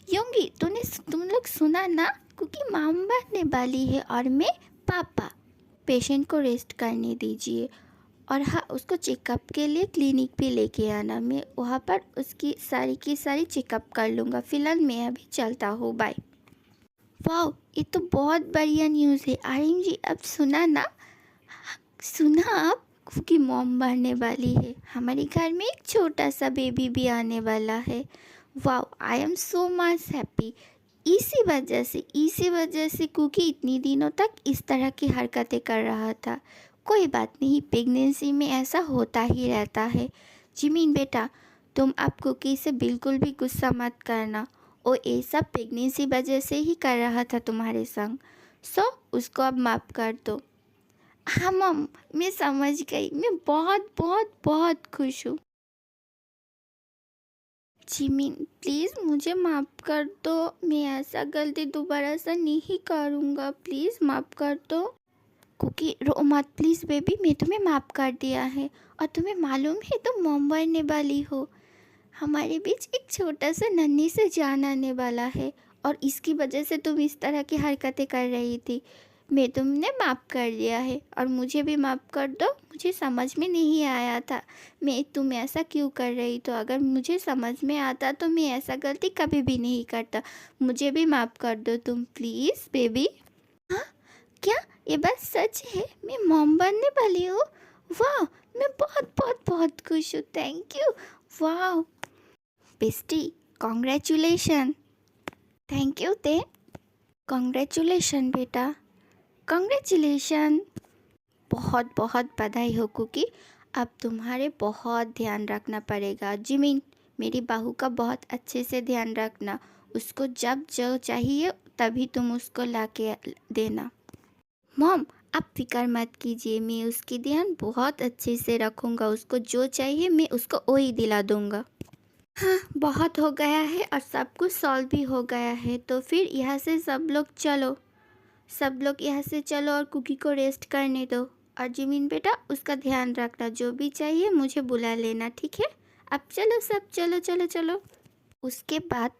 योंगी, तुम लोग सुना ना, क्योंकि मॉम बनने वाली है और मैं पापा। पेशेंट को रेस्ट करने दीजिए और हाँ, उसको चेकअप के लिए क्लिनिक भी लेके आना। मैं वहाँ पर उसकी सारी की सारी चेकअप कर लूँगा। फ़िलहाल मैं अभी चलता हूँ, बाय। वाह, ये तो बहुत बढ़िया न्यूज़ है। आर्यन जी, अब सुना ना? सुना आप कि मॉम बढ़ने वाली है, हमारे घर में एक छोटा सा बेबी भी आने वाला है। वाह, I am so much happy. इसी वजह से कुकी इतनी दिनों तक इस तरह की हरकतें कर रहा था। कोई बात नहीं, प्रेगनेंसी में ऐसा होता ही रहता है। जिमिन बेटा, तुम अब कुकी से बिल्कुल भी गुस्सा मत करना। वो ये सब प्रेगनेंसी वजह से ही कर रहा था तुम्हारे संग। सो उसको अब माफ़ कर दो। हाँ मम, मैं समझ गई। मैं बहुत बहुत बहुत खुश हूँ। जिमिन, प्लीज़ मुझे माफ़ कर दो। मैं ऐसा गलती दोबारा से नहीं करूँगा। प्लीज़ माफ़ कर दो। कुकी रो मत प्लीज़ बेबी, मैं तुम्हें माफ़ कर दिया है। और तुम्हें मालूम है तुम मॉम बनने वाली हो। हमारे बीच एक छोटा सा नन्ही से जान आने वाला है, और इसकी वजह से तुम इस तरह की हरकतें कर रही थी। मैं तुमने माफ़ कर दिया है, और मुझे भी माफ़ कर दो। मुझे समझ में नहीं आया था मैं तुम ऐसा क्यों कर रही। तो अगर मुझे समझ में आता तो मैं ऐसा गलती कभी भी नहीं करता। मुझे भी माफ़ कर दो तुम, प्लीज़ बेबी। हाँ, क्या ये बात सच है? मैं मॉम बनने वाली हूँ? वाह, मैं बहुत बहुत बहुत खुश हूँ। Thank you. वाह बेस्टी, कॉन्ग्रेचुलेशन। थैंक यू ते। कॉन्ग्रेचुलेशन बेटा, कॉन्ग्रेचुलेशन। बहुत बहुत बधाई हो कुकी। अब तुम्हारे बहुत ध्यान रखना पड़ेगा। जिमिन, मेरी बहू का बहुत अच्छे से ध्यान रखना। उसको जब जो चाहिए तभी तुम उसको ला के देना। मॉम, आप फिक्र मत कीजिए, मैं उसकी ध्यान बहुत अच्छे से रखूँगा। उसको जो चाहिए मैं उसको वही दिला दूँगा। हाँ, बहुत हो गया है और सब कुछ सॉल्व भी हो गया है। तो फिर यहाँ से सब लोग चलो। सब लोग यहाँ से चलो और कुकी को रेस्ट करने दो। और जिमिन बेटा, उसका ध्यान रखना। जो भी चाहिए मुझे बुला लेना, ठीक है? अब चलो सब, चलो चलो चलो। उसके बाद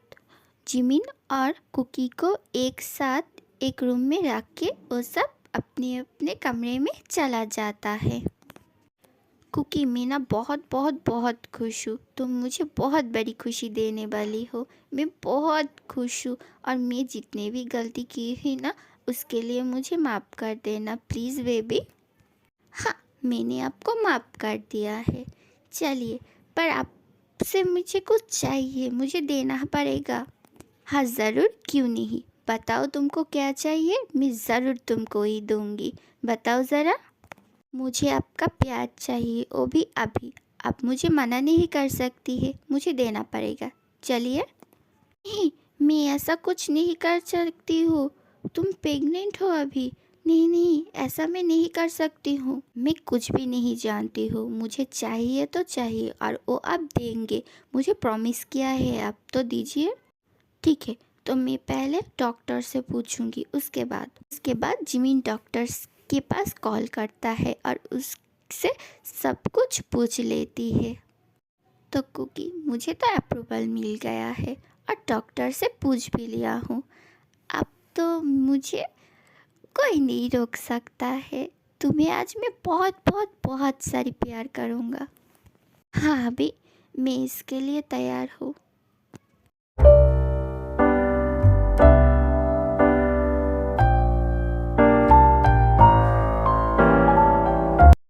जिमिन और कुकी को एक साथ एक रूम में रख के वो सब अपने अपने कमरे में चला जाता है। कुकी, मैं ना बहुत बहुत बहुत खुश हूँ। तुम मुझे बहुत बड़ी खुशी देने वाली हो। मैं बहुत खुश हूँ, और मैं जितने भी गलती की है ना, उसके लिए मुझे माफ़ कर देना प्लीज़ बेबी। हाँ, मैंने आपको माफ़ कर दिया है। चलिए, पर आपसे मुझे कुछ चाहिए, मुझे देना पड़ेगा। हाँ ज़रूर, क्यों नहीं। बताओ तुमको क्या चाहिए, मैं ज़रूर तुमको ही दूँगी। बताओ ज़रा। मुझे आपका प्यार चाहिए, वो भी अभी। आप मुझे मना नहीं कर सकती है, मुझे देना पड़ेगा। चलिए। नहीं, मैं ऐसा कुछ नहीं कर सकती हूँ। तुम प्रेग्नेंट हो अभी। नहीं नहीं, ऐसा मैं नहीं कर सकती हूँ। मैं कुछ भी नहीं जानती हूँ। मुझे चाहिए तो चाहिए, और वो आप देंगे। मुझे प्रॉमिस किया है, आप तो दीजिए। ठीक है, तो मैं पहले डॉक्टर से पूछूंगी। उसके बाद जिमिन डॉक्टर के पास कॉल करता है और उससे सब कुछ पूछ लेती है। तो कुकी, मुझे तो अप्रूवल मिल गया है, और डॉक्टर से पूछ भी लिया हूँ। अब तो मुझे कोई नहीं रोक सकता है। तुम्हें आज मैं बहुत बहुत बहुत सारी प्यार करूँगा। हाँ अभी, मैं इसके लिए तैयार हूँ।